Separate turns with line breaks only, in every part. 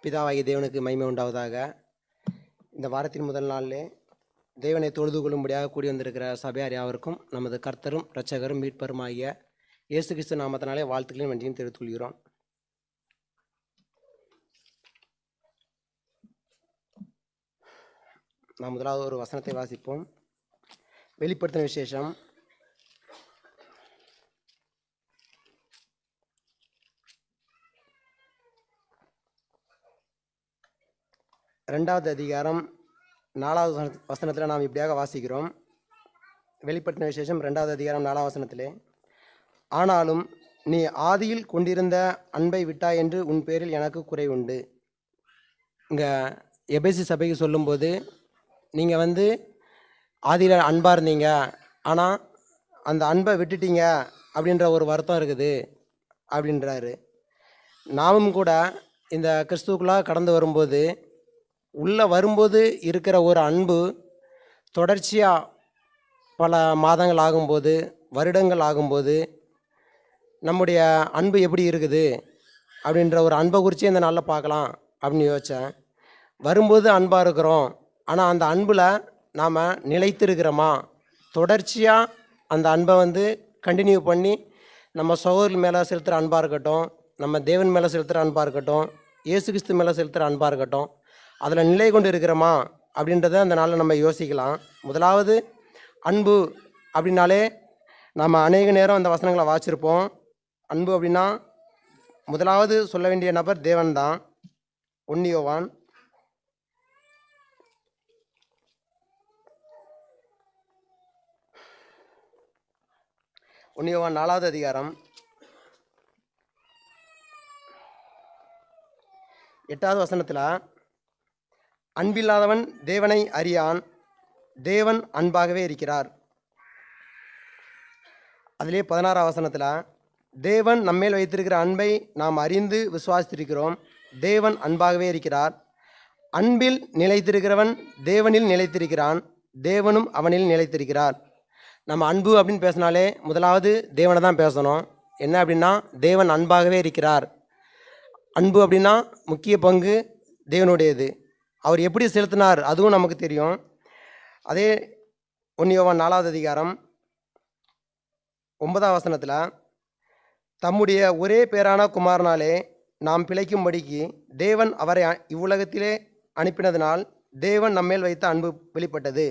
பிதாவாகிய தேவனுக்கு மகிமை உண்டாவதாக. இந்த வாரத்தின் முதல் நாளிலே தேவனை தொழுது கொள்ளும்படியாக கூடி வந்திருக்கிற சபையார் யாவருக்கும் நமது கர்த்தரும் இரட்சகரும் மீட்பருமாகிய இயேசு கிறிஸ்து நாமத்தினாலே வாழ்த்துக்களையும் நன்றியும் தெரிவித்துக் கொள்கிறோம். நாம் முதலாவது ஒரு வசனத்தை வாசிப்போம். வெளிப்படுத்தின விசேஷம் 2வது அதிகாரம் 4வது வசனத்தில் நாம் இப்படியாக வாசிக்கிறோம். வெளிப்படுத்தின விசேஷம் 2வது அதிகாரம் 4வது வசனத்திலே, ஆனாலும் நீ ஆதியில் கொண்டிருந்த அன்பை விட்டாய் என்று உன் பேரில் எனக்கு குறை உண்டு. இங்கே எபேசி சபைக்கு சொல்லும்போது, நீங்கள் ஆதியில் அன்பாக இருந்தீங்க, ஆனால் அந்த அன்பை விட்டுட்டீங்க அப்படின்ற ஒரு வருத்தம் இருக்குது அப்படின்றாரு. நாமும் கூட இந்த கிறிஸ்துவுக்குள்ளாக கடந்து வரும்போது, உள்ளே வரும்போது இருக்கிற ஒரு அன்பு தொடர்ச்சியாக பல மாதங்கள் ஆகும்போது, வருடங்கள் ஆகும்போது நம்முடைய அன்பு எப்படி இருக்குது அப்படின்ற ஒரு அன்பை குறித்து இந்த நாளில் பார்க்கலாம் அப்படின்னு யோசித்தேன். வரும்போது அன்பாக இருக்கிறோம், ஆனால் அந்த அன்பில் நாம் நிலைத்திருக்கிறோமா? தொடர்ச்சியாக அந்த அன்பை கண்டினியூ பண்ணி நம்ம சகோதரர் மேலே செலுத்துகிற அன்பாக இருக்கட்டும், நம்ம தேவன் மேலே செலுத்துகிற அன்பாக இருக்கட்டும், இயேசு கிறிஸ்து மேலே செலுத்துகிற அன்பாக இருக்கட்டும், அதில் நிலை கொண்டு இருக்கிறோமா அப்படின்றத அந்த நாளில் நம்ம யோசிக்கலாம். முதலாவது அன்பு அப்படின்னாலே நம்ம அநேக நேரம் அந்த வசனங்களை வாசிச்சிருப்போம். அன்பு அப்படின்னா முதலாவது சொல்ல வேண்டிய நபர் தேவன் தான். 1 யோவான் 4வது அதிகாரம் 8வது வசனத்தில், அன்பில்லாதவன் தேவனை அறியான், தேவன் அன்பாகவே இருக்கிறார். அதிலே 16வது வசனத்தில், தேவன் நம்மேல் வைத்திருக்கிற அன்பை நாம் அறிந்து விசுவாசித்திருக்கிறோம், தேவன் அன்பாகவே இருக்கிறார். அன்பில் நிலைத்திருக்கிறவன் தேவனில் நிலைத்திருக்கிறான், தேவனும் அவனில் நிலைத்திருக்கிறார். நம்ம அன்பு அப்படின்னு பேசினாலே முதலாவது தேவனை தான் பேசணும். என்ன அப்படின்னா, தேவன் அன்பாகவே இருக்கிறார். அன்பு அப்படின்னா முக்கிய பங்கு தேவனுடையது. அவர் எப்படி செலுத்தினார் அதுவும் நமக்கு தெரியும். அதே 1 யோவான் 4வது அதிகாரம் 9வது வசனத்தில், தம்முடைய ஒரே பேரான குமாரனாலே நாம் பிழைக்கும்படிக்கு தேவன் அவரை இவ்வுலகத்திலே அனுப்பினதினால் தேவன் நம்மேல் வைத்த அன்பு வெளிப்பட்டது.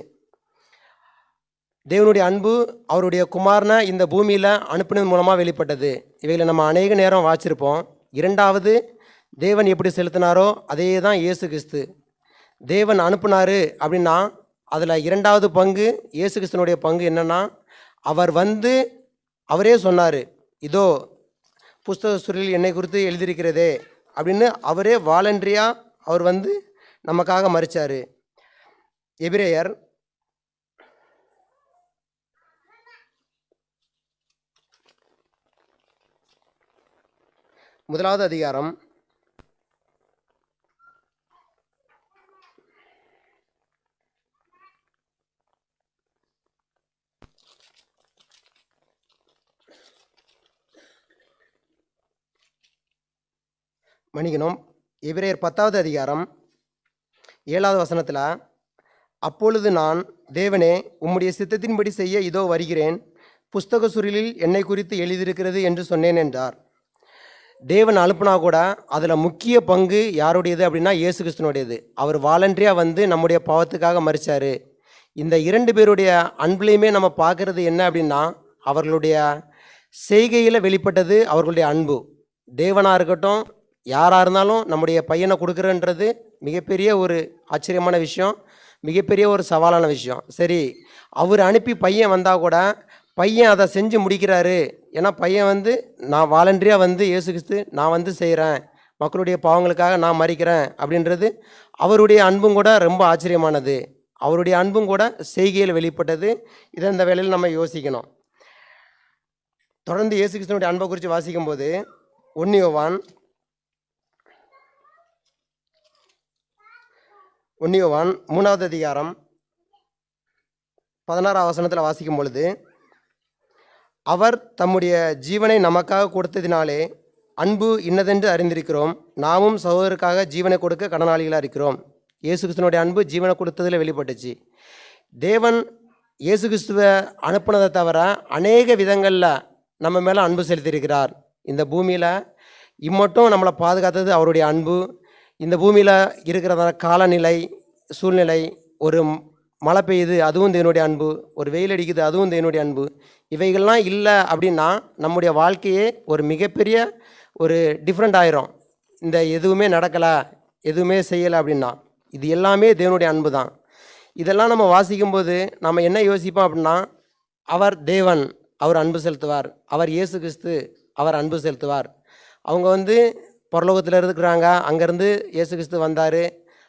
தேவனுடைய அன்பு அவருடைய குமாரனை இந்த பூமியில் அனுப்பினது மூலமாக வெளிப்பட்டது. இவைகளை நம்ம அநேக நேரம் வாசிச்சிருப்போம். 2வது தேவன் எப்படி செலுத்தினாரோ அதே தான் இயேசு கிறிஸ்து. தேவன் அனுப்புனார் அப்படின்னா அதில் 2வது பங்கு இயேசு கிறிஸ்துனுடைய பங்கு என்னென்னா, அவர் அவரே சொன்னார், இதோ புஸ்தக சுருளில் என்னை குறித்து எழுதியிருக்கிறதே அப்படின்னு அவரே வாலண்டரியாக அவர் நமக்காக மரித்தார். எபிரேயர் 1வது அதிகாரம் 10வது அதிகாரம் 7வது வசனத்தில், அப்பொழுது நான், தேவனே உம்முடைய சித்தத்தின்படி செய்ய இதோ வருகிறேன், புஸ்தக சுருளில் என்னை குறித்து எழுதியிருக்கிறது என்று சொன்னேன் என்றார். தேவன் அனுப்புனா கூட அதில் முக்கிய பங்கு யாருடையது அப்படின்னா இயேசு கிறிஸ்துனுடையது. அவர் வாலண்டரியாக நம்முடைய பாவத்துக்காக மரித்தார். இந்த 2 பேருடைய அன்புலையுமே நம்ம பார்க்குறது என்ன அப்படின்னா, அவர்களுடைய செய்கையில் வெளிப்பட்டது அவர்களுடைய அன்பு. தேவனாக இருக்கட்டும், யாராக இருந்தாலும் நம்முடைய பையனை கொடுக்குறன்றது மிகப்பெரிய ஒரு ஆச்சரியமான விஷயம், மிகப்பெரிய ஒரு சவாலான விஷயம். சரி, அவர் அனுப்பி பையன் வந்தால் கூட பையன் அதை செஞ்சு முடிக்கிறாரு. ஏன்னா பையன் நான் வாலண்டரியாக இயேசு கிறிஸ்து நான் செய்கிறேன், மக்களுடைய பாவங்களுக்காக நான் மரிக்கிறேன் அப்படின்றது அவருடைய அன்பும் கூட ரொம்ப ஆச்சரியமானது. அவருடைய அன்பும் கூட செய்கையில் வெளிப்பட்டது. இதை இந்த வேளையில் நம்ம யோசிக்கணும். தொடர்ந்து இயேசு கிறிஸ்துனுடைய அன்பை குறித்து வாசிக்கும்போது 1 யோவான் 3வது அதிகாரம் 16வது வசனத்தில் வாசிக்கும் பொழுது, அவர் தம்முடைய ஜீவனை நமக்காக கொடுத்ததினாலே அன்பு இன்னதென்று அறிந்திருக்கிறோம், நாமும் சகோதரருக்காக ஜீவனை கொடுக்க கடனாளிகளாக இருக்கிறோம். இயேசு கிறிஸ்துவனுடைய அன்பு ஜீவனை கொடுத்ததில் வெளிப்பட்டுச்சு. தேவன் இயேசு கிறிஸ்துவை அனுப்புனதை தவிர அநேக விதங்களில் நம்ம மேலே அன்பு செலுத்தியிருக்கிறார். இந்த பூமியில் இம்மட்டும் நம்மளை பாதுகாத்தது அவருடைய அன்பு. இந்த பூமியில் இருக்கிற காலநிலை சூழ்நிலை, ஒரு மழை பெய்யுது அதுவும் தேவனுடைய அன்பு, ஒரு வெயில் அடிக்குது அதுவும் தேவனுடைய அன்பு. இவைகள்லாம் இல்லை அப்படின்னா நம்முடைய வாழ்க்கையே ஒரு மிகப்பெரிய ஒரு டிஃப்ரெண்ட் ஆயிரும். இந்த எதுவுமே நடக்கலை, எதுவுமே செய்யலை அப்படின்னா இது எல்லாமே தேவனுடைய அன்பு தான். இதெல்லாம் நம்ம வாசிக்கும்போது நம்ம என்ன யோசிப்போம் அப்படின்னா, அவர் தேவன், அவர் அன்பு செலுத்துவார். அவர் இயேசு கிறிஸ்து, அவர் அன்பு செலுத்துவார். அவங்க பரலோகத்தில் இருக்கிறாங்க, அங்கேருந்து இயேசு கிறிஸ்து வந்தார்,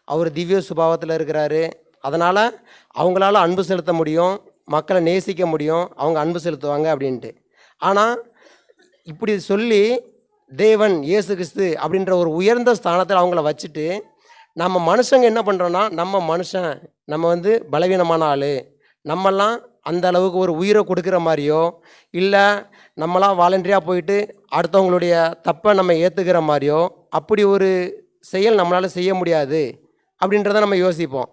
அவர் திவ்ய சுபாவத்தில் இருக்கிறாரு. அதனால் அவங்களால அன்பு செலுத்த முடியும், மக்களை நேசிக்க முடியும், அவங்க அன்பு செலுத்துவாங்க அப்படின்ட்டு. ஆனால் இப்படி சொல்லி தேவன் இயேசு கிறிஸ்து அப்படின்ற ஒரு உயர்ந்த ஸ்தானத்தில் அவங்கள வச்சுட்டு நம்ம மனுஷங்க என்ன பண்ணுறோன்னா, நம்ம பலவீனமான ஆள், நம்மெல்லாம் அந்த அளவுக்கு ஒரு உயிரை கொடுக்குற மாதிரியோ இல்லை நம்மளாம் வாலண்டரியாக போயிட்டு அடுத்தவங்களுடைய தப்பை நம்ம ஏற்றுக்கிற மாதிரியோ அப்படி ஒரு செயல் நம்மளால் செய்ய முடியாது அப்படின்றத நம்ம யோசிப்போம்.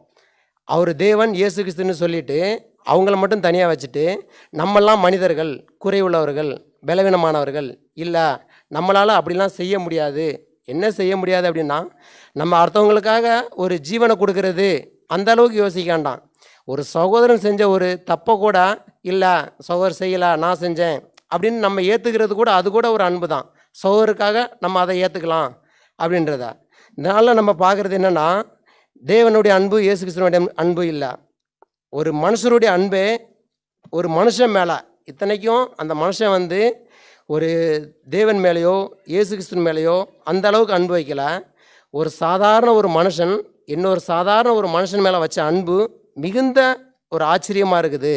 அவர் தேவன் இயேசு கிறிஸ்துன்னு சொல்லிட்டு அவங்கள மட்டும் தனியாக வச்சுட்டு நம்மெல்லாம் மனிதர்கள், குறைவுள்ளவர்கள், பலவீனமானவர்கள், இல்லை நம்மளால் அப்படிலாம் செய்ய முடியாது. என்ன செய்ய முடியாது அப்படின்னா, நம்ம அடுத்தவங்களுக்காக ஒரு ஜீவனை கொடுக்கறது அந்த அளவுக்கு யோசிக்க வேண்டாம். ஒரு சகோதரன் செஞ்ச ஒரு தப்பை கூட, இல்லை சகோதரர் செய்யலை நான் செஞ்சேன் அப்படின்னு நம்ம ஏற்றுக்கிறது கூட, அது கூட ஒரு அன்பு தான். சகோதரருக்காக நம்ம அதை ஏற்றுக்கலாம் அப்படின்றத. இதனால் நம்ம பார்க்குறது என்னென்னா, தேவனுடைய அன்பு இயேசு கிறிஸ்துவனுடைய அன்பு இல்லை. ஒரு மனுஷருடைய அன்பே ஒரு மனுஷன் மேலே, இத்தனைக்கும் அந்த மனுஷன் ஒரு தேவன் மேலேயோ இயேசு கிறிஸ்துவன் மேலேயோ அந்த அளவுக்கு அன்பு வைக்கல. ஒரு சாதாரண ஒரு மனுஷன் இன்னொரு சாதாரண ஒரு மனுஷன் மேலே வச்ச அன்பு மிகுந்த ஒரு ஆச்சரியமாக இருக்குது.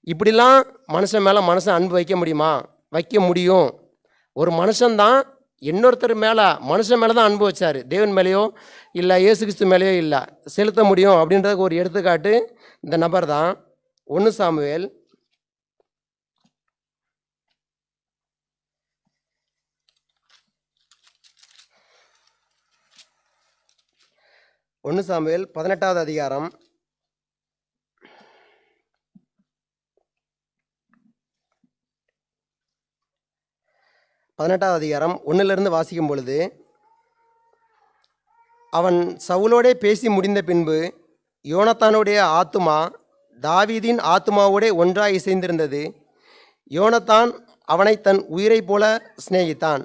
இப்படிலாம் மனுஷன் மேலே மனுஷன் அன்பு வைக்க முடியுமா? வைக்க முடியும். ஒரு மனுஷன்தான் இன்னொருத்தர் மேலே, மனுஷன் மேலே தான் அன்பு வச்சார், தேவன் மேலேயோ இல்லை இயேசு கிறிஸ்து மேலேயோ இல்லை, செலுத்த முடியும் அப்படின்றதுக்கு ஒரு எடுத்துக்காட்டு இந்த நபர் தான். 1 சாமுவேல் 18வது அதிகாரம் 1 வாசிக்கும் பொழுது, அவன் சவுலோடே பேசி முடிந்த பின்பு யோனத்தானுடைய ஆத்துமா தாவீதின் ஆத்துமாவோடே ஒன்றாய் இசைந்திருந்தது. யோனத்தான் அவனை தன் உயிரை போல சிநேகித்தான்.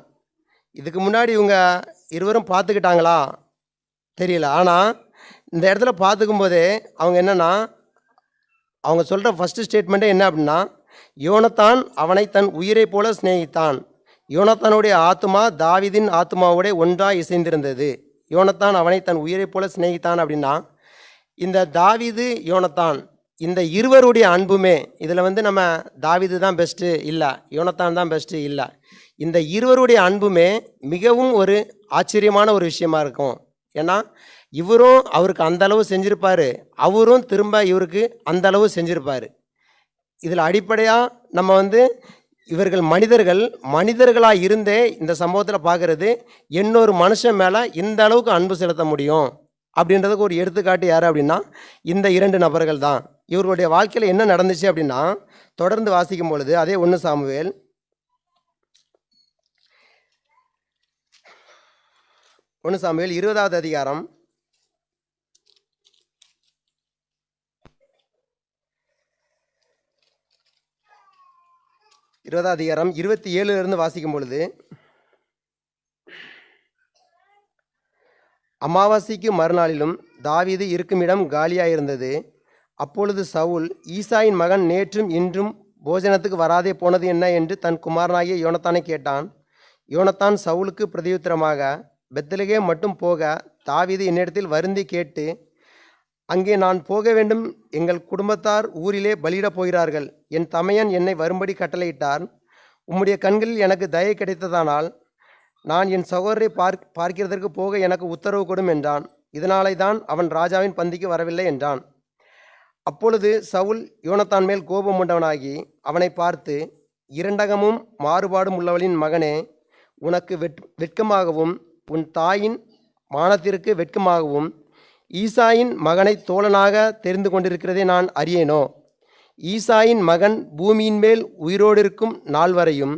இதுக்கு முன்னாடி இவங்க இருவரும் பார்த்துக்கிட்டாங்களா தெரியல. ஆனால் இந்த இடத்துல பார்த்துக்கும் போதே அவங்க என்னென்னா, அவங்க சொல்கிற ஃபஸ்ட்டு ஸ்டேட்மெண்ட்டே என்ன அப்படின்னா, யோனத்தான் அவனை தன் உயிரை போல சிநேகித்தான். யோனத்தானுடைய ஆத்துமா தாவீதின் ஆத்துமாவோட ஒன்றாய் இசைந்திருந்தது. யோனத்தான் அவனை தன் உயிரை போல சிநேகித்தான் அப்படின்னா, இந்த தாவீது யோனத்தான் இந்த இருவருடைய அன்புமே, இதில் நம்ம தாவீது தான் பெஸ்ட்டு இல்லை, யோனத்தான் தான் பெஸ்ட்டு இல்லை, இந்த இருவருடைய அன்புமே மிகவும் ஒரு ஆச்சரியமான ஒரு விஷயமா இருக்கும். ஏன்னா இவரும் அவருக்கு அந்த அளவு செஞ்சுருப்பார், அவரும் திரும்ப இவருக்கு அந்த அளவு செஞ்சுருப்பார். இதில் அடிப்படையாக நம்ம இவர்கள் மனிதர்களாக இருந்தே இந்த சம்பவத்தில் பார்க்குறது, இன்னொரு மனுஷன் மேலே இந்த அளவுக்கு அன்பு செலுத்த முடியும் அப்படின்றதுக்கு ஒரு எடுத்துக்காட்டு யார் அப்படின்னா, இந்த 2 நபர்கள் தான். இவர்களுடைய வாழ்க்கையில் என்ன நடந்துச்சு அப்படின்னா, தொடர்ந்து வாசிக்கும் பொழுது அதே 1 சாமுவேல் 20வது அதிகாரம் 27 வாசிக்கும் பொழுது, அமாவாசைக்கு மறுநாளிலும் தாவீது இருக்குமிடம் காலியாயிருந்தது. அப்பொழுது சவுல், ஈசாயின் மகன் நேற்றும் இன்றும் போஜனத்துக்கு வராதே போனது என்ன என்று தன் குமாரனாகிய யோனத்தானை கேட்டான். யோனத்தான் சவுலுக்கு பிரதியுத்தரமாக, பெத்லகேம் மட்டும் போக தாவீது என்னிடத்தில் வருந்தி கேட்டு, அங்கே நான் போக வேண்டும், எங்கள் குடும்பத்தார் ஊரிலே பலியிடப் போகிறார்கள், என் தமையன் என்னை வரும்படி கட்டளையிட்டார், உம்முடைய கண்களில் எனக்கு தயை கிடைத்ததானால் நான் என் சகோதரை பார்க்கிறதற்கு போக எனக்கு உத்தரவு கொடும் என்றான். இதனாலே தான் அவன் ராஜாவின் பந்திக்கு வரவில்லை என்றான். அப்பொழுது சவுல் யோனத்தான் மேல் கோபம் உண்டவனாகி அவனை பார்த்து, இரண்டகமும் மாறுபாடும் உள்ளவளின் மகனே, உனக்கு வெட்கமாகவும் உன் தாயின் மானத்திற்கு வெட்கமாகவும் ஈசாயின் மகனை தோழனாக தெரிந்து கொண்டிருக்கிறதை நான் அறியேனோ? ஈசாயின் மகன் பூமியின் மேல் உயிரோடு இருக்கும் நாள் வரையும்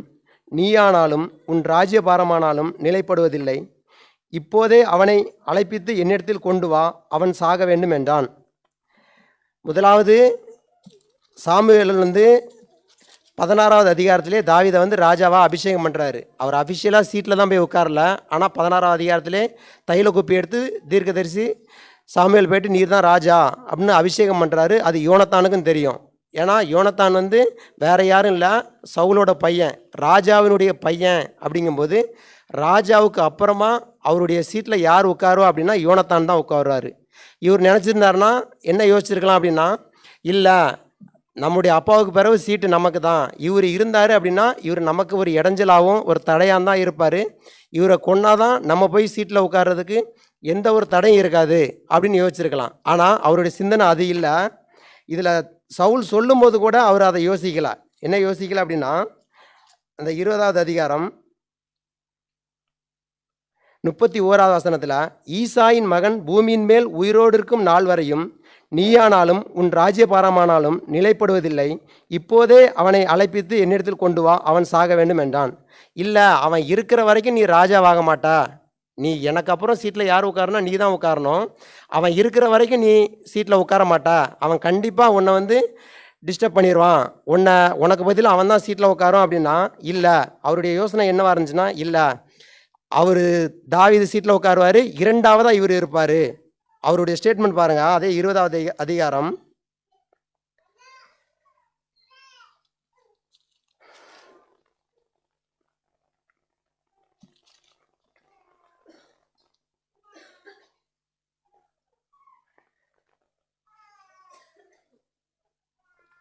நீயானாலும் உன் ராஜ்யபாரமானாலும் நிலைப்படுவதில்லை. இப்போதே அவனை அழைப்பித்து என்னிடத்தில் கொண்டு வா, அவன் சாக வேண்டும் என்றான். முதலாவது சாமுவேல் 16வது அதிகாரத்திலே தாவீதை ராஜாவாக அபிஷேகம் பண்ணுறாரு. அவர் அஃபிஷியலாக சீட்டில் தான் போய் உட்காரல. ஆனால் 16வது அதிகாரத்திலே தைல குப்பி எடுத்து தீர்க்கதரிசி சாமுவேல் போயிட்டு நீர் தான் ராஜா அப்படின்னு அபிஷேகம் பண்ணுறாரு. அது யோனத்தானுக்கும் தெரியும். ஏன்னா யோனத்தான் வேற யாரும் இல்லை, சவுலோட பையன், ராஜாவினுடைய பையன். அப்படிங்கும்போது ராஜாவுக்கு அப்புறமா அவருடைய சீட்டில் யார் உட்காருவா அப்படின்னா யோனத்தான் தான் உட்காருவார். இவர் நினச்சிருந்தாருன்னா என்ன யோசிச்சிருக்கலாம் அப்படின்னா, இல்லை நம்முடைய அப்பாவுக்கு பிறகு சீட்டு நமக்கு தான், இவர் இருந்தார் அப்படின்னா இவர் நமக்கு ஒரு இடைஞ்சலாகவும் ஒரு தடையாக தான் இருப்பார், இவரை கொன்னாதான் நம்ம போய் சீட்டில் உட்கார்றதுக்கு எந்த ஒரு தடையும் இருக்காது அப்படின்னு யோசிச்சிருக்கலாம். ஆனால் அவருடைய சிந்தனை அது இல்லை. இதில் சவுல் சொல்லும்போது கூட அவர் அதை யோசிக்கல. என்ன யோசிக்கல அப்படின்னா, அந்த 20வது அதிகாரம் 31வது வசனத்தில் ஈசாயின் மகன் பூமியின் மேல் உயிரோடு இருக்கும் நாள் வரையும் நீயானாலும் உன் ராஜ்யபாரமானாலும் நிலைப்படுவதில்லை. இப்போதே அவனை அழைப்பித்து என்னிடத்தில் கொண்டு வா, அவன் சாக வேண்டும் என்றான். இல்லை, அவன் இருக்கிற வரைக்கும் நீ ராஜாவாக மாட்டா, நீ எனக்கு அப்புறம் சீட்டில் யார் உட்காரணும், நீ தான் உட்காரணும். அவன் இருக்கிற வரைக்கும் நீ சீட்டில் உட்கார மாட்டா, அவன் கண்டிப்பாக உன்னை டிஸ்டர்ப் பண்ணிடுவான், உனக்கு பதிலாக அவன் தான் சீட்டில் உட்காரும் அப்படின்னா. இல்லை, அவருடைய யோசனை என்னவா இருந்துச்சுன்னா, இல்லை அவர் தாவீது சீட்டில் உட்காருவார், இரண்டாவதாக இவர் இருப்பார். அவருடைய ஸ்டேட்மெண்ட் பாருங்க. அதே 20வது அதிகாரம்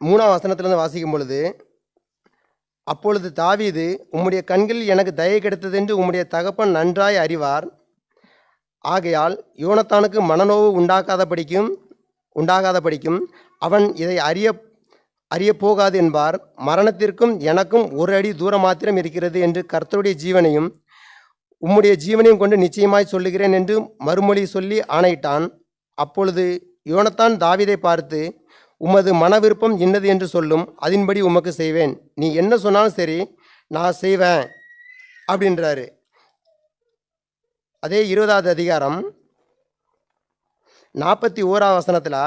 3வது வசனத்திலிருந்து வாசிக்கும் பொழுது, அப்பொழுது தாவீது, உம்முடைய கண்களில் எனக்கு தயை கிடைத்ததென்று உம்முடைய தகப்பன் நன்றாய் அறிவார். ஆகையால் யோனத்தானுக்கு மனநோவு உண்டாகாதபடிக்கும் அவன் இதை அறிய போகாது என்பார். மரணத்திற்கும் எனக்கும் ஒரு அடி தூரம் மாத்திரம் இருக்கிறது என்று கர்த்தருடைய ஜீவனையும் உம்முடைய ஜீவனையும் கொண்டு நிச்சயமாய் சொல்லுகிறேன் என்று மறுமொழி சொல்லி ஆணையிட்டான். அப்பொழுது யோனத்தான் தாவீதை பார்த்து, உமது மன விருப்பம் இன்னது என்று சொல்லும், அதன்படி உமக்கு செய்வேன், நீ என்ன சொன்னாலும் சரி நான் செய்வேன் அப்படின்றாரு. அதே 20வது அதிகாரம் 41வது வசனத்தில்,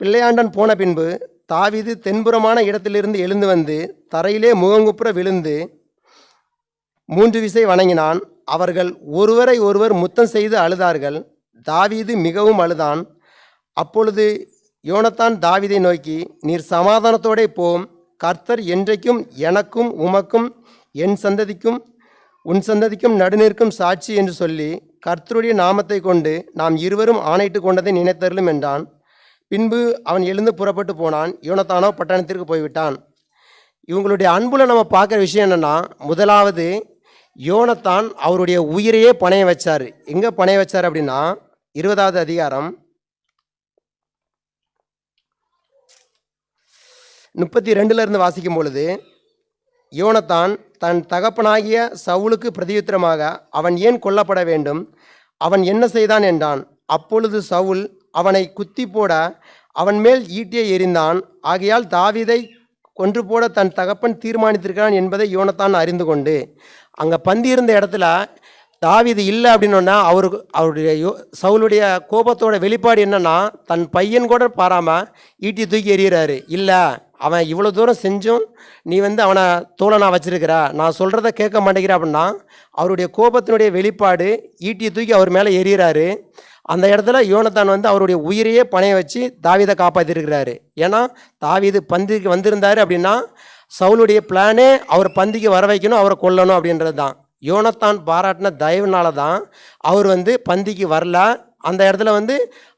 பிள்ளையாண்டன் போன பின்பு தாவீது தென்புறமான இடத்திலிருந்து எழுந்து வந்து தரையிலே முகங்குப்புற விழுந்து 3 விசை வணங்கினான். அவர்கள் ஒருவரை ஒருவர் முத்தம் செய்து அழுதார்கள். தாவீது மிகவும் அழுதான். அப்பொழுது யோனத்தான் தாவீதை நோக்கி, நீர் சமாதானத்தோடே போம், கர்த்தர் என்றைக்கும் எனக்கும் உமக்கும் என் சந்ததிக்கும் உன் சந்ததிக்கும் நடுநிற்கும் சாட்சி என்று சொல்லி கர்த்தருடைய நாமத்தை கொண்டு நாம் இருவரும் ஆணையிட்டு கொண்டதை நினைத்தருளும் என்றான். பின்பு அவன் எழுந்து புறப்பட்டு போனான். யோனத்தானோ பட்டணத்திற்கு போய்விட்டான். இவங்களுடைய அன்புல நம்ம பார்க்குற விஷயம் என்னன்னா, முதலாவது யோனத்தான் அவருடைய உயிரையே பணைய வச்சார். எங்கே பணைய வச்சார் அப்படின்னா, 20வது அதிகாரம் 32 வாசிக்கும் பொழுது, யோனத்தான் தன் தகப்பனாகிய சவுலுக்கு பிரதியுத்தரமாக, அவன் ஏன் கொல்லப்பட வேண்டும், அவன் என்ன செய்தான் என்றான். அப்பொழுது சவுல் அவனை குத்தி போட அவன் மேல் ஈட்டியை எறிந்தான். ஆகையால் தாவீதை கொன்று போட தன் தகப்பன் தீர்மானித்திருக்கிறான் என்பதை யோனத்தான் அறிந்து கொண்டு, அங்கே பந்தி இருந்த இடத்துல தாவீது இல்லை அப்படின்னோன்னா அவருடைய சவுலுடைய கோபத்தோட வெளிப்பாடு என்னன்னா, தன் பையன் கூட பாராமல் ஈட்டி தூக்கி எறிகிறாரு. இல்லை, அவன் இவ்வளோ தூரம் செஞ்சும் நீ அவனை தோழனா வச்சிருக்கிற, நான் சொல்கிறத கேட்க மாட்டேங்கிற அப்படின்னா அவருடைய கோபத்தினுடைய வெளிப்பாடு ஈட்டியை தூக்கி அவர் மேலே எறிகிறாரு. அந்த இடத்துல யோனத்தான் அவருடைய உயிரையே பணைய வச்சு தாவீதை காப்பாற்றிருக்கிறாரு. ஏன்னா தாவீது பந்திக்கு வந்திருந்தார் அப்படின்னா சவுலுடைய பிளானே அவர் பந்திக்கு வர வைக்கணும், அவரை கொல்லணும் அப்படின்றது தான். யோனத்தான் பாராட்டின தயவுனால தான் அவர் பந்திக்கு வரல. அந்த இடத்துல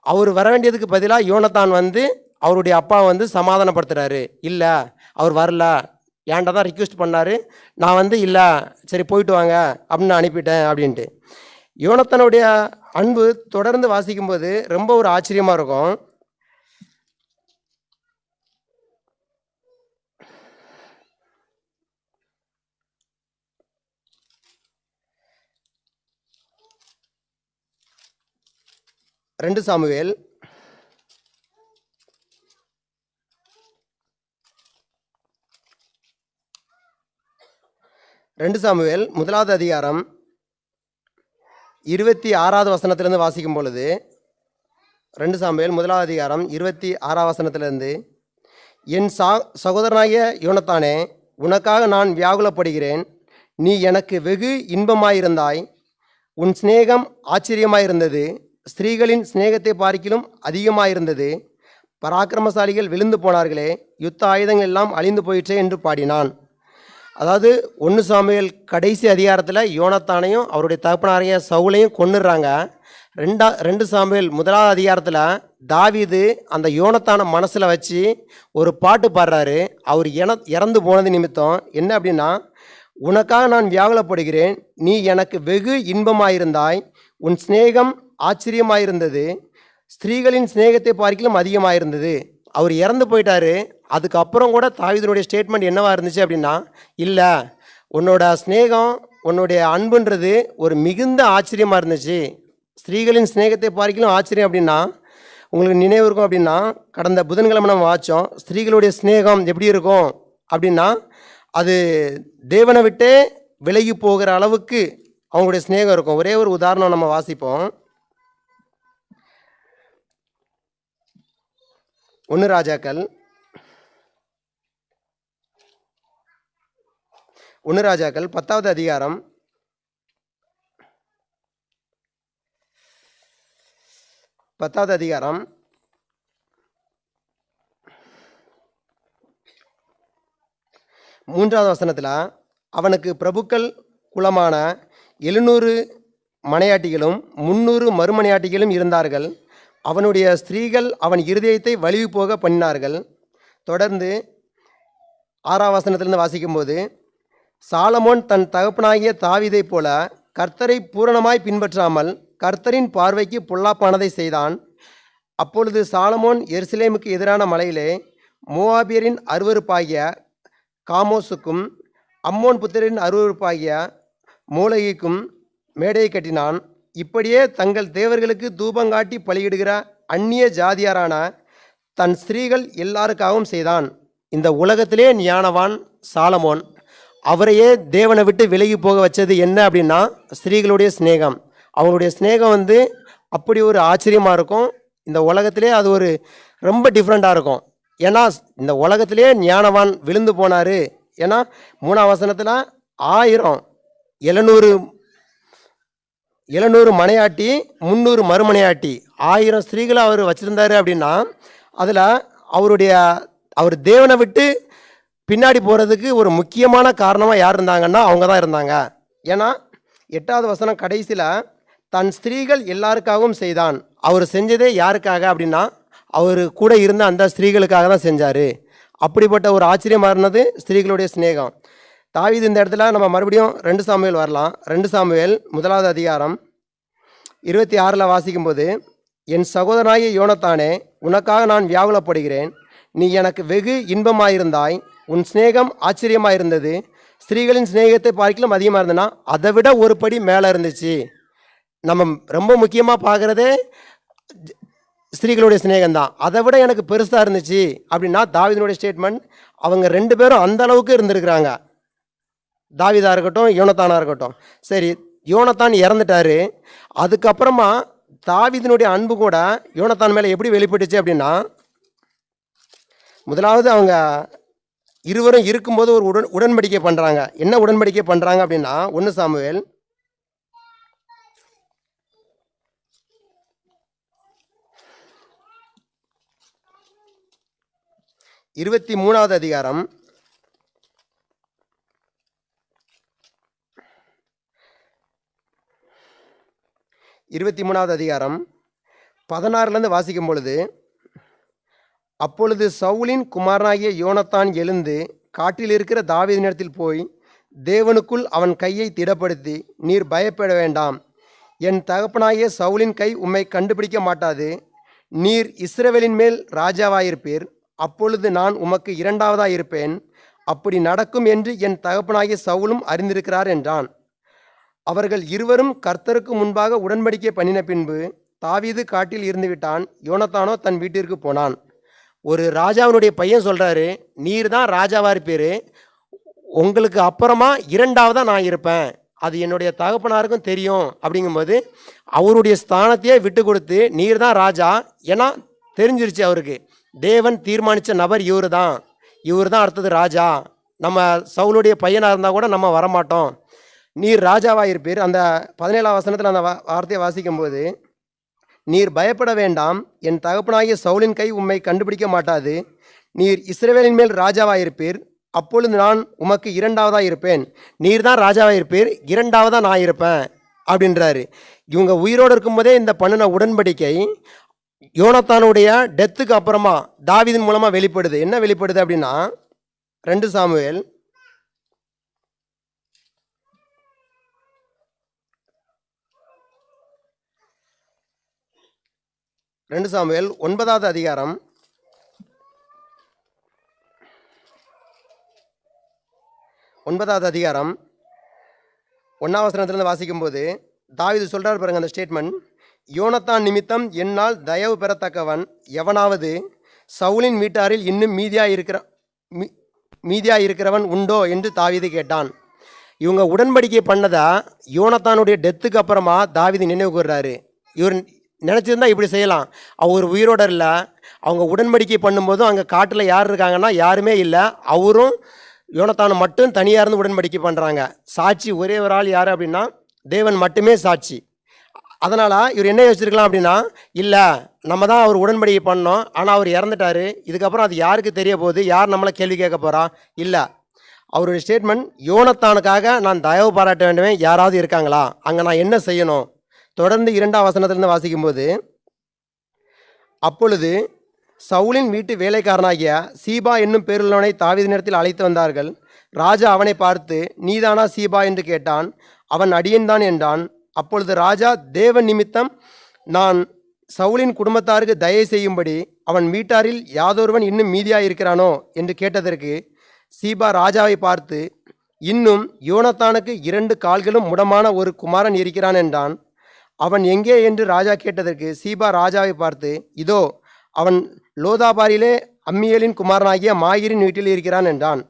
அவர் வர வேண்டியதுக்கு பதிலாக யோனத்தான் அவருடைய அப்பா சமாதானப்படுத்துகிறாரு. இல்லை அவர் வரல, ஏன்டா தான் ரிக்வெஸ்ட் பண்ணார், நான் இல்லை சரி போயிட்டு வாங்க அப்படின்னு அனுப்பிட்டேன் அப்படின்ட்டு. யோனத்தானுடைய அன்பு தொடர்ந்து வாசிக்கும்போது ரொம்ப ஒரு ஆச்சரியமாக இருக்கும். 2 சாமுவேல் 1வது அதிகாரம் 26வது வசனத்திலிருந்து வாசிக்கும் பொழுது 2 சாமுவேல் 1வது அதிகாரம் 26வது வசனத்திலிருந்து, என் சகோதரனாகிய யோனத்தானே, உனக்காக நான் வியாகுலப்படுகிறேன். நீ எனக்கு வெகு இன்பமாயிருந்தாய். உன் சிநேகம் ஆச்சரியமாயிருந்தது. ஸ்திரீகளின் சிநேகத்தை பார்க்கிலும் அதிகமாயிருந்தது. பராக்கிரமசாலிகள் விழுந்து போனார்களே, யுத்த ஆயுதங்கள் எல்லாம் அழிந்து போயிற்றே என்று பாடினான். அதாவது 1 சாமுவேல் கடைசி அதிகாரத்தில் யோனத்தானையும் அவருடைய தகப்பனாரைய சவுலையும் கொன்னுடுறாங்க. 2 சாமுவேல் 1வது அதிகாரத்தில் தாவீது அந்த யோனத்தானை மனசில் வச்சு ஒரு பாட்டு பாடுறாரு. அவர் இறந்து போனது நிமித்தம் என்ன அப்படின்னா, உனக்காக நான் வியாகுலப்படுகிறேன். நீ எனக்கு வெகு இன்பமாயிருந்தாய். உன் சிநேகம் ஆச்சரியமாயிருந்தது. ஸ்திரீகளின் சிநேகத்தை பார்க்கிலும் அதிகமாயிருந்தது. அவர் இறந்து போயிட்டாரு. அதுக்கப்புறம் கூட தாவீதுனுடைய ஸ்டேட்மெண்ட் என்னவா இருந்துச்சு அப்படின்னா, இல்லை, உன்னோட ஸ்நேகம், உன்னுடைய அன்புன்றது ஒரு மிகுந்த ஆச்சரியமாக இருந்துச்சு. ஸ்திரீகளின் சிநேகத்தை பார்க்கிலும் ஆச்சரியம் அப்படின்னா, உங்களுக்கு நினைவு இருக்கும் அப்படின்னா, கடந்த புதன்கிழமை நம்ம வாச்சோம். ஸ்திரீகளுடைய ஸ்நேகம் எப்படி இருக்கும் அப்படின்னா, அது தேவனை விட்டே விலகி போகிற அளவுக்கு அவங்களுடைய ஸ்நேகம் இருக்கும். ஒரே ஒரு உதாரணம் நம்ம வாசிப்போம். 1 ராஜாக்கள் 10வது அதிகாரம் 3வது வசனத்தில், அவனுக்கு பிரபுக்கள் குலமான 700 மனையாட்டிகளும் 300 மறுமனையாட்டிகளும் இருந்தார்கள். அவனுடைய ஸ்திரீகள் அவன் இருதயத்தை வலிவு போக பண்ணினார்கள். தொடர்ந்து 6வது வசனத்திலிருந்து வாசிக்கும்போது, சாலமோன் தன் தகப்பனாகிய தாவீதைப் போல கர்த்தரை பூரணமாய் பின்பற்றாமல் கர்த்தரின் பார்வைக்கு பொல்லாப்பானதை செய்தான். அப்பொழுது சாலமோன் எருசலேமுக்கு எதிரான மலையிலே மோவாபியரின் அருவருப்பாகிய காமோசுக்கும் அம்மோன் புத்திரின் அருவருப்பாகிய மோலகிக்கும் மேடையை கட்டினான். இப்படியே தங்கள் தேவர்களுக்கு தூபங்காட்டி பலியிடுகிற அந்நிய ஜாதியாரான தன் ஸ்திரீகள் எல்லாருக்காகவும் செய்தான். இந்த உலகத்திலே ஞானவான் சாலமோன். அவரையே தேவனை விட்டு விலகி போக வச்சது என்ன அப்படின்னா, ஸ்திரீகளுடைய ஸ்நேகம். அவங்களுடைய ஸ்நேகம் அப்படி ஒரு ஆச்சரியமாக இருக்கும். இந்த உலகத்திலே அது ஒரு ரொம்ப டிஃப்ரெண்ட்டாக இருக்கும். ஏன்னா இந்த உலகத்திலே ஞானவான் விழுந்து போனார். ஏன்னா 3வது வசனத்தில் 700 மனையாட்டி 300 மறுமனையாட்டி 1000 ஸ்திரீகளை அவர் வச்சுருந்தாரு அப்படின்னா, அதில் அவர் தேவனை விட்டு பின்னாடி போகிறதுக்கு ஒரு முக்கியமான காரணமாக யார் இருந்தாங்கன்னா அவங்க தான் இருந்தாங்க. ஏன்னா 8வது வசனம் கடைசியில் தன் ஸ்திரீகள் எல்லாருக்காகவும் செய்தான். அவர் செஞ்சதே யாருக்காக அப்படின்னா, அவர் கூட இருந்த அந்த ஸ்திரீகளுக்காக தான் செஞ்சார். அப்படிப்பட்ட ஒரு ஆச்சரியமாக இருந்தது ஸ்திரீகளுடைய ஸ்நேகம். தாவீது இந்த இடத்துல நம்ம மறுபடியும் 2 சாமுவேல் வரலாம். 2 சாமுவேல் 1வது அதிகாரம் 26 வாசிக்கும்போது, என் சகோதரனாகிய யோனத்தானே, உனக்காக நான் வியாகுலப்படுகிறேன். நீ எனக்கு வெகு இன்பமாயிருந்தாய். உன் சிநேகம் ஆச்சரியமாயிருந்தது. ஸ்திரீகளின் சிநேகத்தை பார்க்கலாம் அதிகமாக இருந்ததுன்னா, அதை விட ஒரு படி மேலே இருந்துச்சு. நம்ம ரொம்ப முக்கியமாக பார்க்குறதே ஸ்திரீகளுடைய சிநேகம்தான். அதை விட எனக்கு பெருசாக இருந்துச்சு அப்படின்னா தாவீதினுடைய ஸ்டேட்மெண்ட். அவங்க 2 பேரும் அந்த அளவுக்கு இருந்திருக்கிறாங்க. தாவீதா இருக்கட்டும், யோனத்தானா இருக்கட்டும். சரி, யோனத்தான் இறந்துட்டாரு. அதுக்கப்புறமா தாவீதினுடைய அன்பு கூட யோனத்தான் மேலே எப்படி வெளிப்பட்டுச்சு அப்படின்னா, முதலாவது அவங்க இருவரும் இருக்கும்போது ஒரு உடன்படிக்கை பண்ணுறாங்க. என்ன உடன்படிக்கை பண்ணுறாங்க அப்படின்னா, 1 சாமுவேல் 23வது அதிகாரம் 16 வாசிக்கும் பொழுது, அப்பொழுது சவுலின் குமாரனாகிய யோனத்தான் எழுந்து காட்டில் இருக்கிற தாவீதினிடத்தில் போய் தேவனுக்குள் அவன் கையை திடப்படுத்தி, நீர் பயப்பட வேண்டாம், என் தகப்பனாகிய சவுலின் கை உம்மை கண்டுபிடிக்க மாட்டாது. நீர் இஸ்ரவேலின் மேல் ராஜாவாயிருப்பீர். அப்பொழுது நான் உமக்கு 2வதாயிருப்பேன். அப்படி நடக்கும் என்று என் தகப்பனாகிய சவுலும் அறிந்திருக்கிறார் என்றான். அவர்கள் இருவரும் கர்த்தருக்கு முன்பாக உடன்படிக்கை பண்ணின பின்பு தாவீது காட்டில் இருந்து விட்டான், யோனத்தானோ தன் வீட்டிற்கு போனான். ஒரு ராஜாவினுடைய பையன் சொல்கிறாரு, நீர் தான் ராஜாவாக இருப்பீர், உங்களுக்கு அப்புறமா இரண்டாவதாக நான் இருப்பேன், அது என்னுடைய தகப்பனாருக்கும் தெரியும். அப்படிங்கும்போது அவருடைய ஸ்தானத்தையே விட்டு கொடுத்து நீர் தான் ராஜா, ஏன்னா தெரிஞ்சிருச்சு அவருக்கு, தேவன் தீர்மானித்த நபர் இவர் தான் அடுத்தது ராஜா, நம்ம சவுலுடைய பையனாக இருந்தால் கூட நம்ம வரமாட்டோம், நீர் ராஜாவாக இருப்பீர். அந்த 17ஆம் வசனத்தில் அந்த வார்த்தையை வாசிக்கும்போது, நீர் பயப்பட வேண்டாம், என் தகப்பனாகிய சவுலின் கை உம்மை கண்டுபிடிக்க மாட்டாது, நீர் இஸ்ரவேலின் மேல் ராஜாவாக இருப்பீர், அப்பொழுது நான் உமக்கு இரண்டாவதாக இருப்பேன், நீர் தான் ராஜாவாக இருப்பீர், இரண்டாவதாக நான் இருப்பேன் அப்படின்றாரு. இவங்க உயிரோடு இருக்கும்போதே இந்த பண்ணின உடன்படிக்கை யோனத்தானுடைய டெத்துக்கு அப்புறமா தாவீதின் மூலமாக வெளிப்படுது. என்ன வெளிப்படுது அப்படின்னா, 2 சாமுவேல் 9வது அதிகாரம் 1ஆம் வசனத்திலிருந்து வாசிக்கும்போது தாவீது சொல்கிறார் பாருங்க அந்த ஸ்டேட்மெண்ட், யோனத்தான் நிமித்தம் என்னால் தயவு பெறத்தக்கவன் எவனாவது சவுலின் வீட்டாரில் இன்னும் மீதியாக இருக்கிறவன் உண்டோ என்று தாவீது கேட்டான். இவங்க உடன்படிக்கை பண்ணதா யோனத்தானுடைய டெத்துக்கு அப்புறமா தாவீது நினைவு கூர்றாரு. இவர் நினச்சிருந்தா இப்படி செய்யலாம், அவர் உயிரோடு இல்லை, அவங்க உடன்படிக்கை பண்ணும்போதும் அங்கே காட்டில் யார் இருக்காங்கன்னா யாருமே இல்லை, அவரும் யோனத்தானும் மட்டும் தனியாக இருந்து உடன்படிக்கை பண்ணுறாங்க. சாட்சி ஒரே ஒரு ஆள் யார் அப்படின்னா தேவன் மட்டுமே சாட்சி. அதனால் இவர் என்ன யோசிச்சிருக்கலாம் அப்படின்னா, இல்லை நம்ம தான் அவர் உடன்படிக்கை பண்ணோம், ஆனால் அவர் இறந்துட்டார், இதுக்கப்புறம் அது யாருக்கு தெரிய போகுது, யார் நம்மளை கேள்வி கேட்க போகிறா, இல்லை, அவருடைய ஸ்டேட்மெண்ட் யோனத்தானுக்காக நான் தயவு பாராட்ட வேண்டுமே, யாராவது இருக்காங்களா, அங்கே நான் என்ன செய்யணும். தொடர்ந்து 2ஆம் வசனத்திலிருந்து வாசிக்கும்போது, அப்பொழுது சவுலின் வீட்டு வேலைக்காரனாகிய சீபா என்னும் பேருள்ளவனை தாவீதினிடத்தில் அழைத்து வந்தார்கள். ராஜா அவனை பார்த்து, நீதானா சீபா என்று கேட்டான். அவன் அடியேன்தான் என்றான். அப்பொழுது ராஜா, தேவன் நிமித்தம் நான் சவுலின் குடும்பத்தாருக்கு தயை செய்யும்படி அவன் வீட்டாரில் யாதொருவன் இன்னும் மீதியாக இருக்கிறானோ என்று கேட்டதற்கு சீபா ராஜாவை பார்த்து, இன்னும் யோனத்தானுக்கு 2 கால்களும் முடமான ஒரு குமாரன் இருக்கிறான் என்றான். அவன் எங்கே என்று ராஜா கேட்டதற்கு சீபா ராஜாவை பார்த்து, இதோ அவன் லோதாபாரிலே அம்மியேலின் குமாரனாகிய மாகீரின் வீட்டில் இருக்கிறான் என்றான்.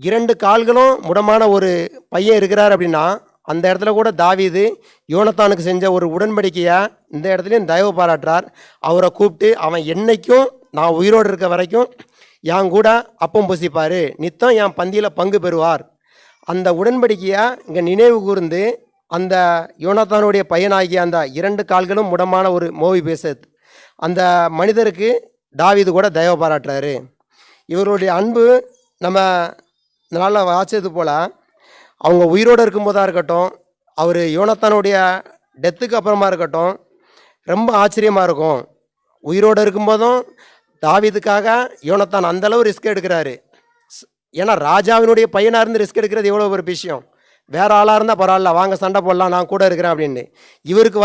2 கால்களும் முடமான ஒரு பையன் இருக்கிறார் அப்படின்னா, அந்த இடத்துல கூட தாவீது யோனத்தானுக்கு செஞ்ச ஒரு உடன்படிக்கையை இந்த இடத்துலையும் தயவு பாராட்டுறார். அவரை கூப்பிட்டு, அவன் என்னைக்கும் நான் உயிரோடு இருக்க வரைக்கும் என் கூட அப்பம் புசிப்பார், நித்தம் என் பந்தியில் பங்கு பெறுவார். அந்த உடன்படிக்கையை இங்கே நினைவு கூர்ந்து அந்த யோனத்தானுடைய பையனாகிய அந்த 2 கால்களும் முடமான ஒரு மோவிபேசத் அந்த மனிதருக்கு தாவீது கூட தயவு பாராட்டுறாரு. இவருடைய அன்பு நம்ம நாளில் வாச்சது போல், அவங்க உயிரோடு இருக்கும்போதாக இருக்கட்டும், அவர் யோனத்தானுடைய டெத்துக்கு அப்புறமா இருக்கட்டும், ரொம்ப ஆச்சரியமாக இருக்கும். உயிரோடு இருக்கும்போதும் தாவீதுக்காக யோனத்தான் அந்தளவு ரிஸ்க் எடுக்கிறாரு. ஏன்னா ராஜாவினுடைய பையனாக இருந்து ரிஸ்க் எடுக்கிறது எவ்வளோ ஒரு விஷயம். வேறு ஆளாக இருந்தால் பரவாயில்ல, வாங்க சண்டை போடலாம், நான் கூட இருக்கிறேன் அப்படின்னு. இவருக்கு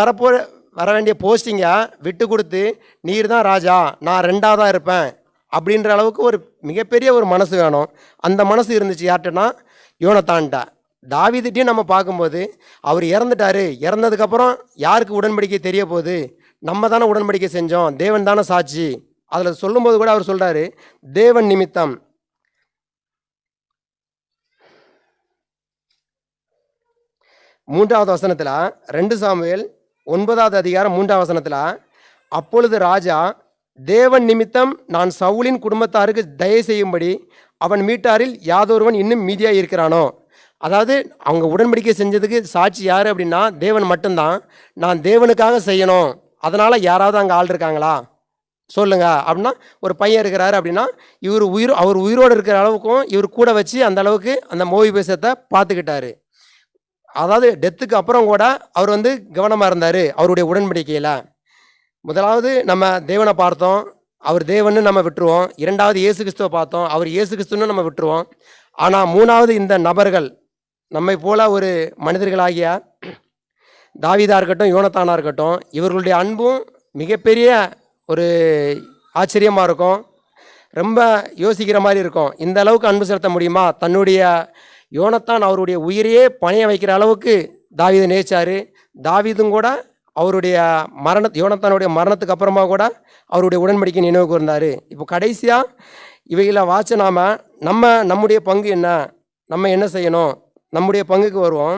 வர வேண்டிய போஸ்டிங்கை விட்டு கொடுத்து, நீர் தான் ராஜா, நான் 2ஆவதாக இருப்பேன் அப்படின்ற அளவுக்கு ஒரு மிகப்பெரிய ஒரு மனசு வேணும். அந்த மனசு இருந்துச்சு யார்கிட்டனா, யோனத்தான்ட்ட. தாவீதுட்டையும் நம்ம பார்க்கும்போது அவர் இறந்துட்டார், இறந்ததுக்கப்புறம் யாருக்கு உடன்படிக்கை தெரிய போகுது, நம்ம தானே உடன்படிக்கை செஞ்சோம், தேவன் தானே சாட்சி. அதில் சொல்லும்போது கூட அவர் சொல்கிறாரு, தேவன் நிமித்தம். 3ஆவது வசனத்தில் 2 சாமுவேல் 9வது அதிகாரம் 3ஆம் வசனத்தில், அப்பொழுது ராஜா, தேவன் நிமித்தம் நான் சவுலின் குடும்பத்தாருக்கு தயை செய்யும்படி அவன் வீட்டாரில் யாதொருவன் இன்னும் மீதியாக இருக்கிறானோ. அதாவது அவங்க உடன்படிக்கை செஞ்சதுக்கு சாட்சி யார் அப்படின்னா தேவன் மட்டும்தான். நான் தேவனுக்காக செய்யணும், அதனால் யாராவது அங்கே ஆள் இருக்காங்களா சொல்லுங்க அப்படின்னா, ஒரு பையன் இருக்கிறாரு அப்படின்னா அவர் உயிரோடு இருக்கிற அளவுக்கும் இவர் கூட வச்சு அந்த அளவுக்கு அந்த மோவிபேசத்தை பார்த்துக்கிட்டாரு. அதாவது டெத்துக்கு அப்புறம் கூட அவர் கவனமாக இருந்தார் அவருடைய உடன்படிக்கையில். முதலாவது நம்ம தேவனை பார்த்தோம், அவர் தேவன்னு நம்ம விட்டுருவோம். 2வது இயேசு கிறிஸ்துவை பார்த்தோம், அவர் இயேசு கிறிஸ்துன்னு நம்ம விட்டுருவோம். ஆனால் 3வது இந்த நபர்கள் நம்மை போல ஒரு மனிதர்களாகிய தாவீதா இருக்கட்டும், யோனத்தானா இருக்கட்டும், இவர்களுடைய அன்பும் மிகப்பெரிய ஒரு ஆச்சரியமாக இருக்கும். ரொம்ப யோசிக்கிற மாதிரி இருக்கும். இந்த அளவுக்கு அன்பு செலுத்த முடியுமா? தன்னுடைய யோனத்தான் அவருடைய உயிரையே பணைய வைக்கிற அளவுக்கு தாவீதை நேசிச்சார். தாவீதும் கூட அவருடைய யோனத்தானுடைய மரணத்துக்கு அப்புறமா கூட அவருடைய உடன்படிக்கை நினைவு கூர்ந்தார். இப்போ கடைசியாக இவைகளை வாச்ச நம்முடைய பங்கு என்ன, நம்ம என்ன செய்யணும், நம்முடைய பங்குக்கு வருவோம்.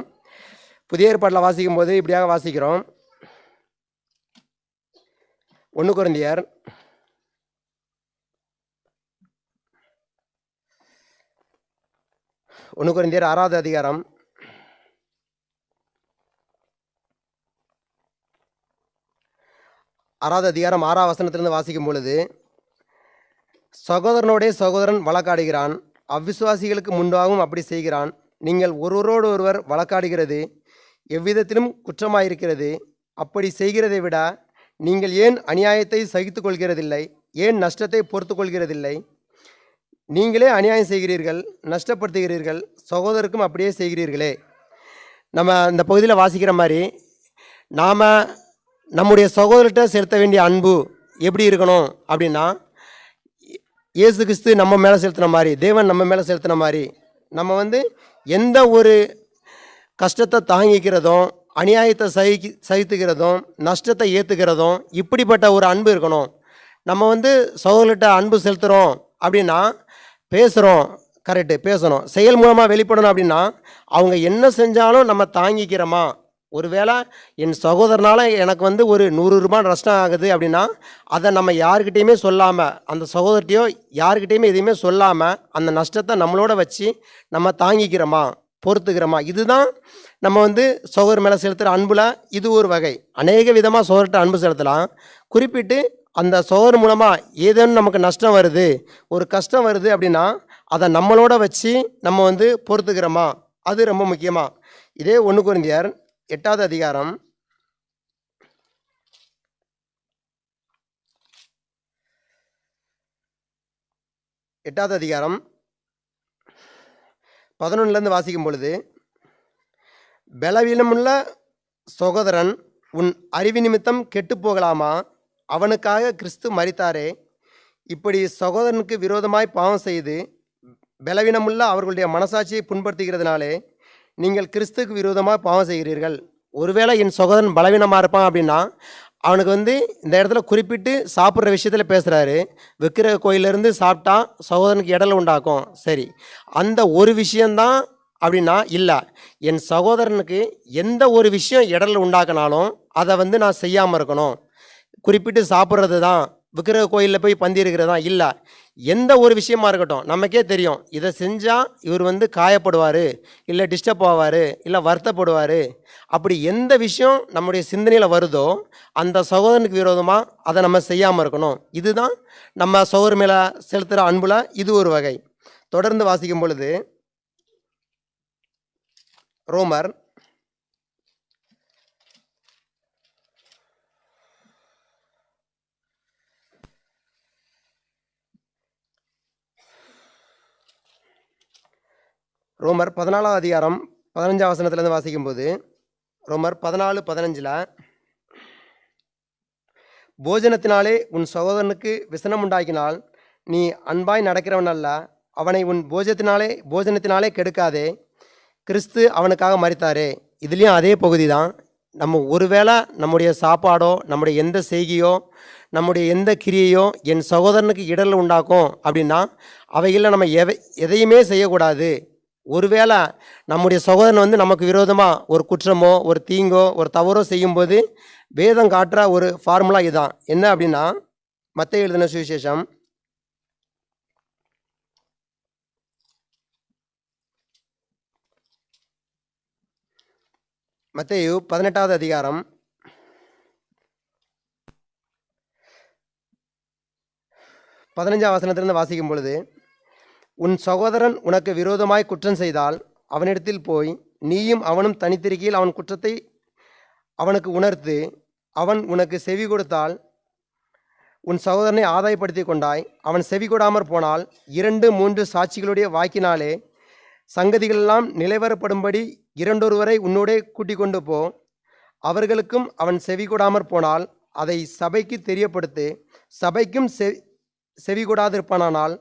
புதிய ஏற்பாட்டில் வாசிக்கும் போது இப்படியாக வாசிக்கிறோம். 1 கொரிந்தியர் 6வது அதிகாரம் 6வது வசனத்திலிருந்து வாசிக்கும் பொழுது, சகோதரனோடே சகோதரன் வழக்காடுகிறான், அவ்விசுவாசிகளுக்கு முன்பாகவும் அப்படி செய்கிறான். நீங்கள் ஒருவரோடு ஒருவர் வழக்காடுகிறது எவ்விதத்திலும் குற்றமாயிருக்கிறது. அப்படி செய்கிறதை விட நீங்கள் ஏன் அநியாயத்தை சகித்து கொள்கிறதில்லை, ஏன் நஷ்டத்தை பொறுத்து கொள்கிறதில்லை? நீங்களே அநியாயம் செய்கிறீர்கள், நஷ்டப்படுத்துகிறீர்கள், சகோதரருக்கும் அப்படியே செய்கிறீர்களே. நம்ம இந்த பகுதியில் வாசிக்கிற மாதிரி நாம் நம்முடைய சகோதரர்கிட்ட செலுத்த வேண்டிய அன்பு எப்படி இருக்கணும் அப்படின்னா, இயேசு கிறிஸ்து நம்ம மேலே செலுத்தின மாதிரி, தேவன் நம்ம மேலே செலுத்தின மாதிரி நம்ம எந்த ஒரு கஷ்டத்தை தாங்கிக்கிறதும், அநியாயத்தை சகித்துக்கிறதும், நஷ்டத்தை ஏற்றுக்கிறதும், இப்படிப்பட்ட ஒரு அன்பு இருக்கணும். நம்ம சகோதரர்கிட்ட அன்பு செலுத்துகிறோம் அப்படின்னா பேசுகிறோம், கரெக்டு, பேசணும். செயல் மூலமாக வெளிப்படணும் அப்படின்னா அவங்க என்ன செஞ்சாலும் நம்ம தாங்கிக்கிறோமா. ஒருவேளை என் சகோதரனால் எனக்கு ஒரு 100 ரூபாய் நஷ்டம் ஆகுது அப்படின்னா அதை நம்ம யாருக்கிட்டையுமே சொல்லாமல், அந்த சகோதரத்தையோ யாருக்கிட்டையுமே எதையுமே சொல்லாமல் அந்த நஷ்டத்தை நம்மளோட வச்சு நம்ம தாங்கிக்கிறோமா, பொறுத்துக்கிறோமா. இதுதான் நம்ம சகோதரர் மேலே செலுத்துகிற அன்புல இது ஒரு வகை. அநேக விதமாக சகோதரர்கிட்ட அன்பு செலுத்தலாம். குறிப்பிட்டு அந்த சகோதரர் மூலமாக ஏதேனும் நமக்கு நஷ்டம் வருது, ஒரு கஷ்டம் வருது அப்படின்னா அதை நம்மளோட வச்சு நம்ம பொறுத்துக்கிறோமா, அது ரொம்ப முக்கியமாக. இதே 1 கொரிந்தியர் 8வது அதிகாரம் 11 வாசிக்கும் பொழுது, பலவீனமுள்ள சகோதரன் உன் அறிவு நிமித்தம் கெட்டு போகலாமா, அவனுக்காக கிறிஸ்து மரித்தாரே. இப்படி சகோதரனுக்கு விரோதமாய் பாவம் செய்து பலவீனமுள்ள அவர்களுடைய மனசாட்சியை புண்படுத்துகிறதுனாலே நீங்கள் கிறிஸ்துக்கு விரோதமாக பாவம் செய்கிறீர்கள். ஒருவேளை என் சகோதரன் பலவீனமாக இருப்பான் அப்படின்னா அவனுக்கு இந்த இடத்துல குறிப்பிட்டு சாப்பிட்ற விஷயத்தில் பேசுகிறாரு. விக்கிரக கோயிலிருந்து சாப்பிட்டா சகோதரனுக்கு இடல் உண்டாக்கும். சரி, அந்த ஒரு விஷயந்தான் அப்படின்னா இல்லை, என் சகோதரனுக்கு எந்த ஒரு விஷயம் இடல் உண்டாக்கினாலும் அதை நான் செய்யாமல் இருக்கணும். குறிப்பிட்டு சாப்பிட்றது தான், விக்கிரக கோயிலில் போய் பந்தி இருக்கிறது தான் இல்லை, எந்த ஒரு விஷயமா இருக்கட்டும். நமக்கே தெரியும் இதை செஞ்சால் இவர் காயப்படுவார், இல்லை டிஸ்டர்ப் ஆவார், இல்லை வருத்தப்படுவார். அப்படி எந்த விஷயம் நம்முடைய சிந்தனையில் வருதோ அந்த சகோதரனுக்கு விரோதமாக அதை நம்ம செய்யாமல் இருக்கணும். இதுதான் நம்ம சகோதரர் மேலே செலுத்துகிற அன்புல இது ஒரு வகை. தொடர்ந்து வாசிக்கும் பொழுது ரோமர் 14வது அதிகாரம் 15 வசனத்திலேருந்து வாசிக்கும்போது, ரோமர் 14:15 போஜனத்தினாலே உன் சகோதரனுக்கு விசனம் உண்டாக்கினால் நீ அன்பாய் நடக்கிறவன் அல்ல, அவனை உன் போஜனத்தினாலே கெடுக்காதே, கிறிஸ்து அவனுக்காக மரித்தாரே. இதுலேயும் அதே பகுதி தான். நம்ம ஒருவேளை நம்முடைய சாப்பாடோ, நம்முடைய எந்த செய்கையோ, நம்முடைய எந்த கிரியையோ என் சகோதரனுக்கு இடல் உண்டாக்கும் அப்படின்னா அவைகளில் நம்ம எதையுமே செய்யக்கூடாது. ஒருவேளை நம்முடைய சகோதரன் நமக்கு விரோதமாக ஒரு குற்றமோ, ஒரு தீங்கோ, ஒரு தவறோ செய்யும்போது வேதம் காட்டுற ஒரு ஃபார்முலா இதுதான். என்ன அப்படின்னா, மத்தேயு எழுதின சுவிசேஷம் 18வது அதிகாரம் 15 வசனத்திலிருந்து வாசிக்கும் பொழுது, உன் சகோதரன் உனக்கு விரோதமாய் குற்றம் செய்தால் அவனிடத்தில் போய் நீயும் அவனும் தனித்திருக்கையில் அவன் குற்றத்தை அவனுக்கு உணர்த்து, அவன் உனக்கு செவி கொடுத்தால் உன் சகோதரனை ஆதாயப்படுத்தி கொண்டாய். அவன் செவி கொடாமற் போனால் 2-3 சாட்சிகளுடைய வாக்கினாலே சங்கதிகளெல்லாம் நிலைவரப்படும்படி 2 உன்னோடே கூட்டிக் கொண்டு போ. அவர்களுக்கும் அவன் செவி கொடாமற் போனால் அதை சபைக்கு தெரியப்படுத்து. சபைக்கும் செவி கொடாதிருப்பானால்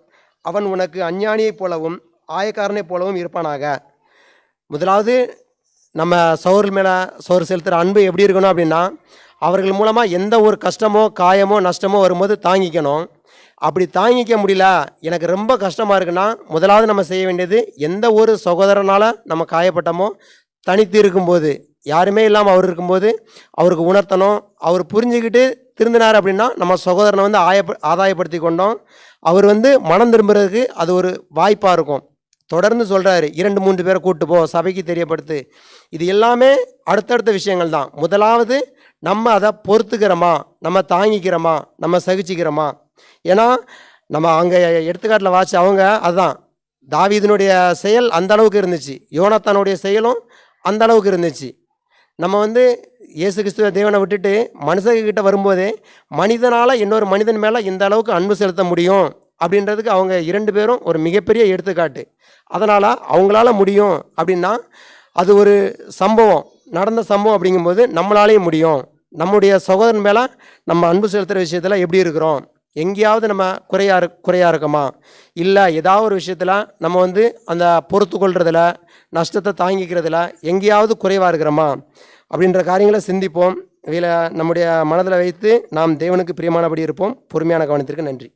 அவன் உனக்கு அஞ்ஞானியைப் போலவும் ஆயக்காரனைப் போலவும் இருப்பானாக. முதலாவது நம்ம சகோதரர் மேலே சகோதரர் செலுத்துகிற அன்பு எப்படி இருக்கணும் அப்படின்னா, அவர்கள் மூலமாக எந்த ஒரு கஷ்டமோ காயமோ நஷ்டமோ வரும்போது தாங்கிக்கணும். அப்படி தாங்கிக்க முடியல, எனக்கு ரொம்ப கஷ்டமாக இருக்குன்னா, முதலாவது நம்ம செய்ய வேண்டியது, எந்த ஒரு சகோதரனால் நம்ம காயப்பட்டோமோ தனித்து இருக்கும்போது, யாருமே இல்லாமல் அவர் இருக்கும்போது அவருக்கு உணர்த்தணும். அவர் புரிஞ்சுக்கிட்டு திருந்தினார் அப்படின்னா நம்ம சகோதரனை வந்து ஆதாயப்படுத்தி கொண்டோம். அவர் வந்து மனம் திரும்புறதுக்கு அது ஒரு வாய்ப்பாக இருக்கும். தொடர்ந்து சொல்கிறாரு, 2-3 பேரை கூப்பிட்டு போ, சபைக்கு தெரியப்படுத்து. இது எல்லாமே அடுத்தடுத்த விஷயங்கள் தான். முதலாவது நம்ம அதை பொறுத்துக்கிறோமா, நம்ம தாங்கிக்கிறோமா, நம்ம சகிச்சுக்கிறோமா. ஏன்னா நம்ம அங்கே எடுத்துக்காட்டில் வாட்சி அவங்க அதுதான், தாவீதினுடைய செயல் அந்த அளவுக்கு இருந்துச்சு, யோனத்தானுடைய செயலும் அந்த அளவுக்கு இருந்துச்சு. நம்ம வந்து இயேசு கிறிஸ்துவ தேவனை விட்டுட்டு மனுஷங்கிட்ட வரும்போதே மனிதனால் இன்னொரு மனிதன் மேலே இந்த அளவுக்கு அன்பு செலுத்த முடியும் அப்படின்றதுக்கு அவங்க 2 பேரும் ஒரு மிகப்பெரிய எடுத்துக்காட்டு. அதனால் அவங்களால முடியும் அப்படின்னா அது ஒரு சம்பவம், நடந்த சம்பவம். அப்படிங்கும்போது நம்மளாலேயும் முடியும். நம்முடைய சகோதரன் மேலே நம்ம அன்பு செலுத்துகிற விஷயத்தில் எப்படி இருக்கிறோம், எங்கேயாவது நம்ம குறையா இருக்கோமா, இல்லை ஏதாவது ஒரு விஷயத்தில் நம்ம வந்து அந்த பொறுத்து கொள்றதில், நஷ்டத்தை தாங்கிக்கிறதுல எங்கேயாவது குறைவாக இருக்கிறோமா அப்படின்ற காரியங்களை சிந்திப்போம். இதில் நம்முடைய மனதில் வைத்து நாம் தேவனுக்கு பிரியமானபடி இருப்போம். பொறுமையான கவனத்திற்கு நன்றி.